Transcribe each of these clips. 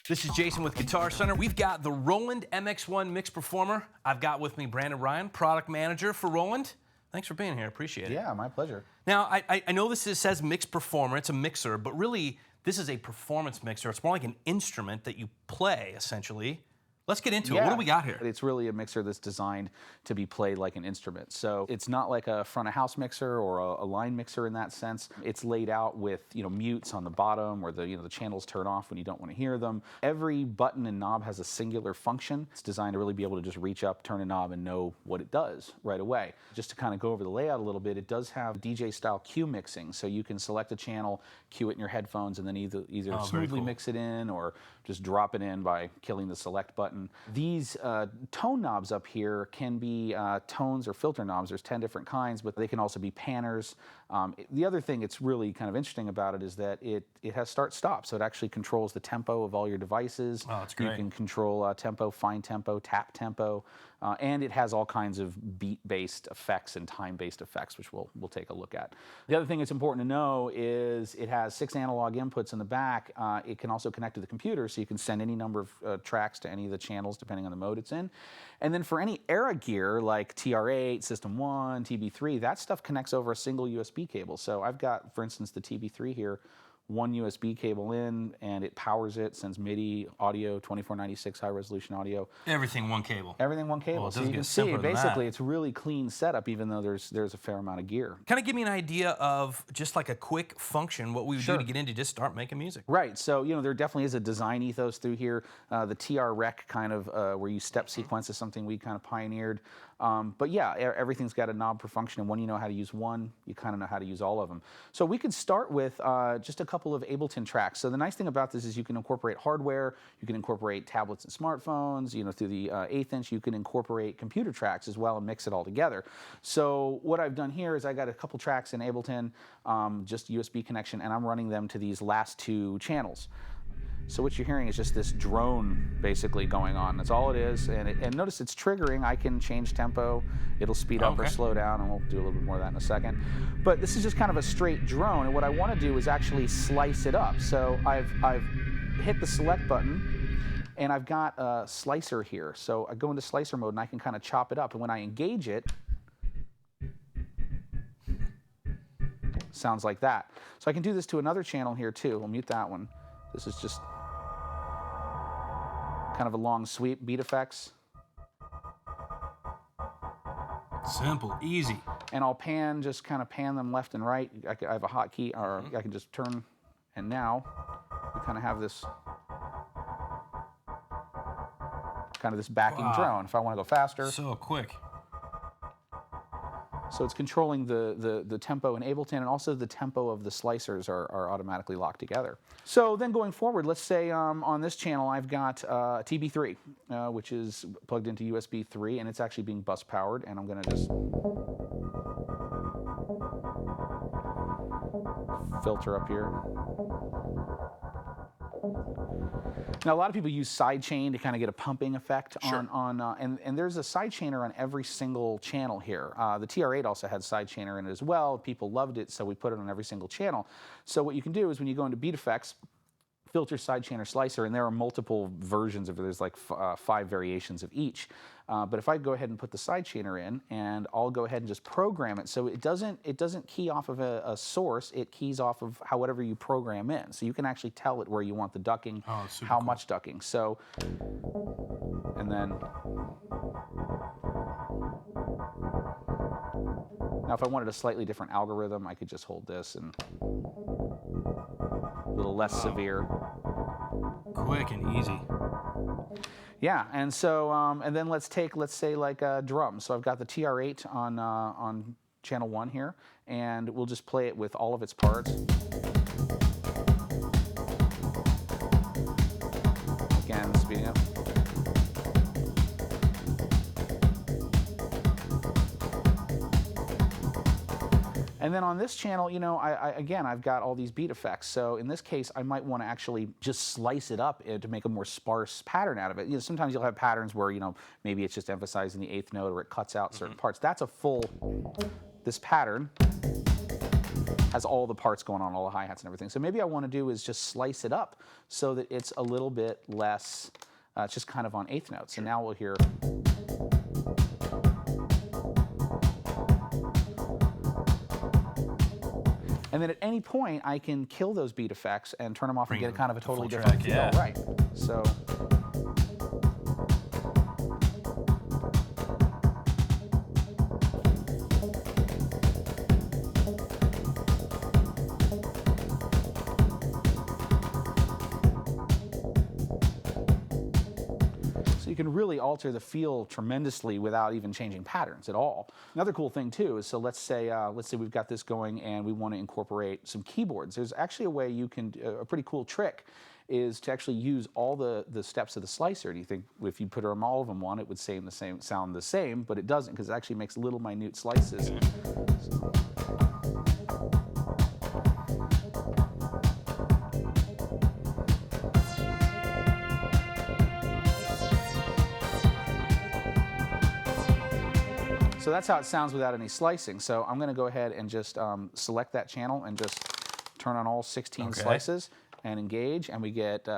This is Jason with Guitar Center. We've got the Roland MX1 Mix Performer. I've got with me Brandon Ryan, product manager for Roland. Thanks for being here, appreciate it. Yeah, my pleasure. Now, I know this says Mix Performer, it's a mixer, but really this is a performance mixer. It's more like an instrument that you play, essentially. Let's get into it. What do we got here? It's really a mixer that's designed to be played like an instrument. So it's not like a front of house mixer or a line mixer in that sense. It's laid out with mutes on the bottom where the channels turn off when you don't want to hear them. Every button and knob has a singular function. It's designed to really be able to just reach up, turn a knob, and know what it does right away. Just to kind of go over the layout a little bit, it does have DJ style cue mixing, so you can select a channel, cue it in your headphones, and then either smoothly mix it in or just drop it in by killing the select button. These tone knobs up here can be tones or filter knobs. There's 10 different kinds, but they can also be panners. The other thing that's really kind of interesting about it is that it has start-stop, so it actually controls the tempo of all your devices. Oh, that's great. You can control tempo, fine tempo, tap tempo, and it has all kinds of beat-based effects and time-based effects, which we'll take a look at. The other thing that's important to know is it has 6 analog inputs in the back. It can also connect to the computer, so you can send any number of tracks to any of the channels depending on the mode it's in. And then for any era gear like TR8, System 1, TB3, that stuff connects over a single USB cable. So I've got, for instance, the TB3 here, one USB cable in, and it powers it, sends MIDI, audio, 2496 high resolution audio. Everything one cable. Everything one cable. Well, so you can see, basically, it's a really clean setup, even though there's a fair amount of gear. Kind of give me an idea of just like a quick function, what we would do to get into just start making music. Right. So there definitely is a design ethos through here. The TR rec kind of where you step sequence is something we kind of pioneered. But yeah, everything's got a knob per function, and when you know how to use one, you kind of know how to use all of them. So we could start with just a couple of Ableton tracks. So the nice thing about this is you can incorporate hardware, you can incorporate tablets and smartphones, through the 1/8 inch, you can incorporate computer tracks as well and mix it all together. So what I've done here is I got a couple tracks in Ableton, just USB connection, and I'm running them to these last 2 channels. So what you're hearing is just this drone basically going on. That's all it is. And notice it's triggering. I can change tempo. It'll speed up or slow down, and we'll do a little bit more of that in a second. But this is just kind of a straight drone, and what I want to do is actually slice it up. So I've hit the select button, and I've got a slicer here. So I go into slicer mode, and I can kind of chop it up. And when I engage it, sounds like that. So I can do this to another channel here too. We'll mute that one. This is just kind of a long sweep, beat effects. Simple, easy. And I'll just kind of pan them left and right. I have a hotkey, or I can just turn, and now we kind of have this backing drone. If I want to go faster. So quick. So it's controlling the tempo in Ableton, and also the tempo of the slicers are automatically locked together. So then going forward, let's say on this channel I've got TB3, which is plugged into USB 3, and it's actually being bus powered, and I'm going to just filter up here. Now, a lot of people use sidechain to kind of get a pumping effect and there's a sidechainer on every single channel here. The TR8 also had sidechainer in it as well. People loved it, so we put it on every single channel. So what you can do is when you go into beat effects, filter, sidechainer, slicer, and there are multiple versions of it. There's like 5 variations of each. But if I go ahead and put the sidechainer in, and I'll go ahead and just program it, so it doesn't key off of a source. It keys off of whatever you program in. So you can actually tell it where you want the ducking, how much ducking. So, and then now if I wanted a slightly different algorithm, I could just hold this and little less severe. Quick and easy. Yeah, and so, and then let's say like drums. So I've got the TR8 on channel 1 here, and we'll just play it with all of its parts. Again, speeding up. And then on this channel, you know, again, I've got all these beat effects. So in this case, I might want to actually just slice it up to make a more sparse pattern out of it. You know, sometimes you'll have patterns where, you know, maybe it's just emphasizing the 8th note or it cuts out certain parts. That's a full, this pattern has all the parts going on, all the hi-hats and everything. So maybe I want to do is just slice it up so that it's a little bit less, it's just kind of on 8th notes. And now we'll hear. And then at any point, I can kill those beat effects and turn them off and get a kind of a totally different feel. Yeah. Right. So. You can really alter the feel tremendously without even changing patterns at all. Another cool thing too is, so let's say we've got this going and we want to incorporate some keyboards. There's actually a way you can, a pretty cool trick is to actually use all the steps of the slicer. Do you think if you put all of them on, it would sound the same, but it doesn't, because it actually makes little minute slices. So. So that's how it sounds without any slicing. So I'm going to go ahead and just select that channel and just turn on all 16 slices and engage, and we get.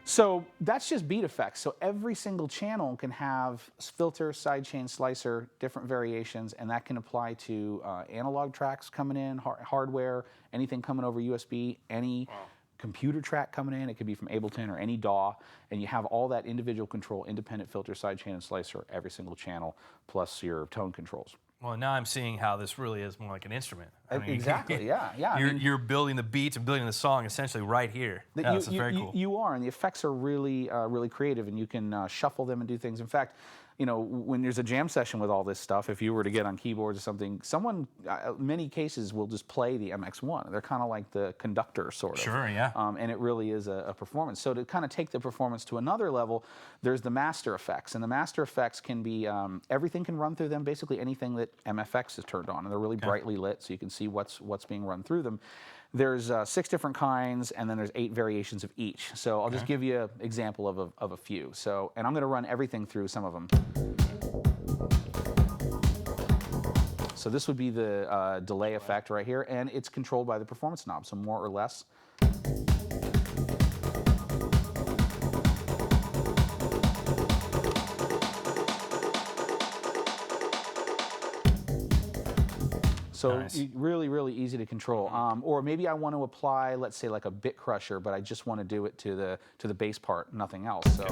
So that's just beat effects. So every single channel can have filter, sidechain, slicer, different variations, and that can apply to analog tracks coming in, hardware, anything coming over USB, any computer track coming in. It could be from Ableton or any DAW, and you have all that individual control, independent filter, sidechain, and slicer, every single channel, plus your tone controls. Well, now I'm seeing how this really is more like an instrument. I mean, exactly, yeah. You're building the beats and building the song essentially right here. This is very cool. You are, and the effects are really, really creative, and you can shuffle them and do things. In fact, you know, when there's a jam session with all this stuff, if you were to get on keyboards or something, someone, many cases, will just play the MX1. They're kind of like the conductor, sort of. Sure, yeah. And it really is a performance. So to kind of take the performance to another level, there's the master effects. And the master effects can be, everything can run through them, basically anything that MFX is turned on. And they're really brightly lit, so you can see what's being run through them. There's 6 different kinds, and then there's 8 variations of each. So I'll just give you an example of a few. So, and I'm going to run everything through some of them. So this would be the delay effect right here, and it's controlled by the performance knob, so more or less. So really, really easy to control. Or maybe I want to apply, let's say, like a bit crusher, but I just want to do it to the bass part, nothing else. So.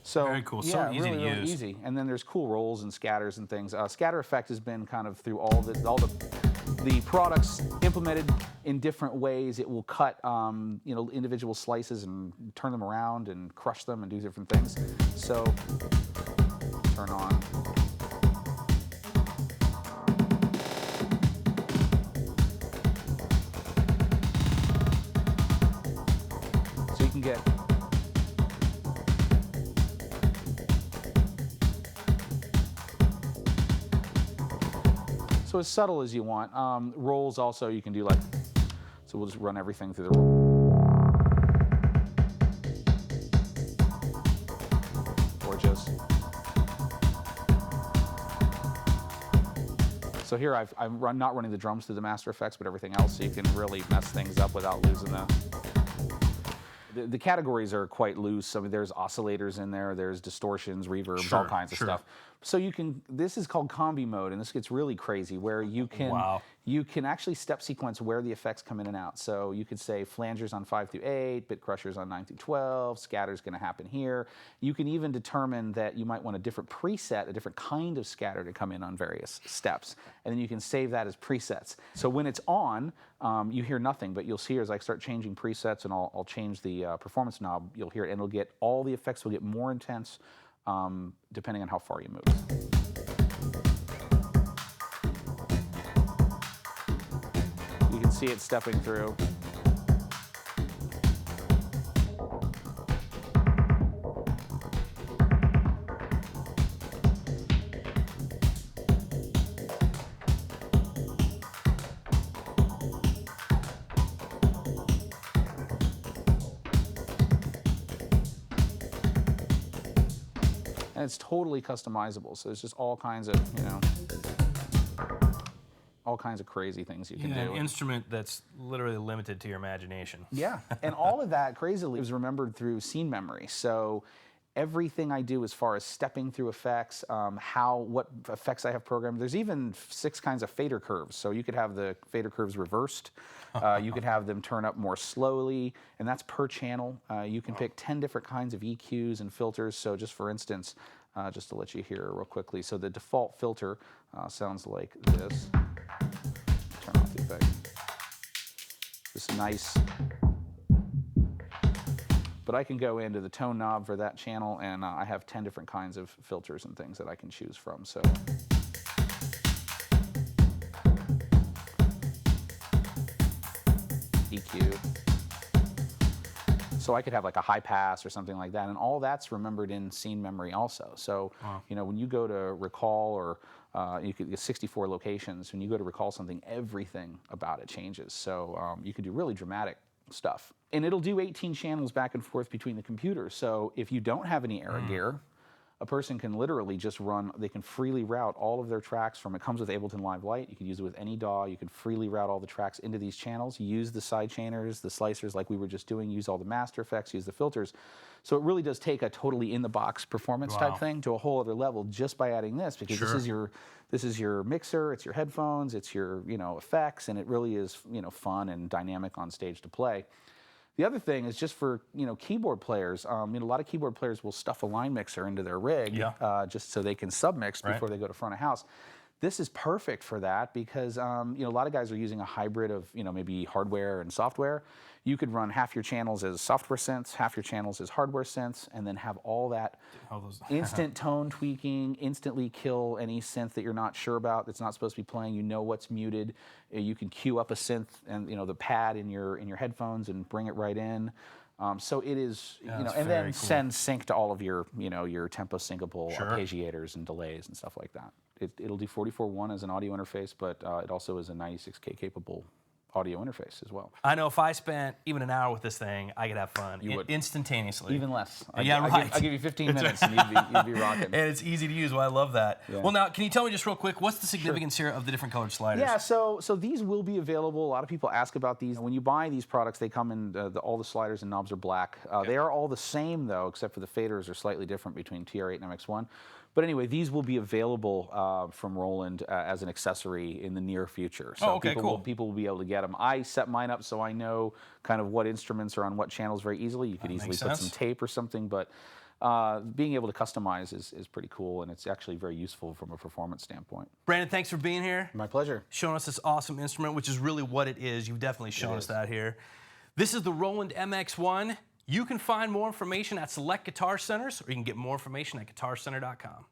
So, very cool. So yeah, easy really, to really use. Easy. And then there's cool rolls and scatters and things. Scatter effect has been kind of through all the products implemented in different ways. It will cut you know, individual slices and turn them around and crush them and do different things. So turn on. So you can get. So as subtle as you want. Rolls also you can do like, so we'll just run everything through the roll. Or just. So here I'm not running the drums through the Master Effects, but everything else, so you can really mess things up without losing the categories are quite loose. I mean, there's oscillators in there, there's distortions, reverbs, all kinds of stuff. So you can, this is called combi mode, and this gets really crazy, where you can actually step sequence where the effects come in and out. So you could say flangers on 5 through 8, bit crushers on 9 through 12, scatter's going to happen here. You can even determine that you might want a different preset, a different kind of scatter to come in on various steps, and then you can save that as presets. So when it's on, you hear nothing, but you'll see as I start changing presets, and I'll change the performance knob, you'll hear it, and it'll get, all the effects will get more intense depending on how far you move. You can see it stepping through. And it's totally customizable, so there's just all kinds of, all kinds of crazy things you can do. An instrument that's literally limited to your imagination. Yeah, and all of that, crazily, is remembered through scene memory. So everything I do as far as stepping through effects, what effects I have programmed. There's even 6 kinds of fader curves. So you could have the fader curves reversed. You could have them turn up more slowly, and that's per channel. You can pick 10 different kinds of EQs and filters. So just for instance, just to let you hear real quickly. So the default filter sounds like this. Turn off the effect. This nice. But I can go into the tone knob for that channel, and I have 10 different kinds of filters and things that I can choose from. So EQ. So I could have like a high pass or something like that, and all that's remembered in scene memory also. So when you go to recall, or you could get 64 locations, when you go to recall something, everything about it changes. So you could do really dramatic stuff. And it'll do 18 channels back and forth between the computers. So if you don't have any error gear, a person can literally just run, they can freely route all of their tracks from, it comes with Ableton Live Lite, you can use it with any DAW, you can freely route all the tracks into these channels, use the side chainers, the slicers like we were just doing, use all the master effects, use the filters. So it really does take a totally in-the-box performance type thing to a whole other level just by adding this, because this is your mixer, it's your headphones, it's your effects, and it really is fun and dynamic on stage to play. The other thing is just for keyboard players. A lot of keyboard players will stuff a line mixer into their rig just so they can submix before they go to front of house. This is perfect for that because a lot of guys are using a hybrid of maybe hardware and software. You could run half your channels as software synths, half your channels as hardware synths, and then have all that instant tone tweaking, instantly kill any synth that you're not sure about, that's not supposed to be playing. You know what's muted. You can queue up a synth and the pad in your headphones and bring it right in. So it is, and then send sync to all of your your tempo syncable arpeggiators and delays and stuff like that. It'll do 44.1 as an audio interface, but it also is a 96K capable audio interface as well. I know if I spent even an hour with this thing, I could have fun. You would. Instantaneously. Even less. Right. I'll give you 15 minutes and you'd be rocking. And it's easy to use. Well, I love that. Yeah. Well, now, can you tell me just real quick, what's the significance here of the different colored sliders? Yeah, so these will be available. A lot of people ask about these. When you buy these products, they come in, all the sliders and knobs are black. They are all the same, though, except for the faders are slightly different between TR8 and MX1. But anyway, these will be available from Roland as an accessory in the near future. So people will be able to get them. I set mine up so I know kind of what instruments are on what channels very easily. You could easily put some tape or something, but being able to customize is pretty cool, and it's actually very useful from a performance standpoint. Brandon, thanks for being here. My pleasure. Showing us this awesome instrument, which is really what it is. You've definitely shown us that here. This is the Roland MX1. You can find more information at select guitar centers, or you can get more information at guitarcenter.com.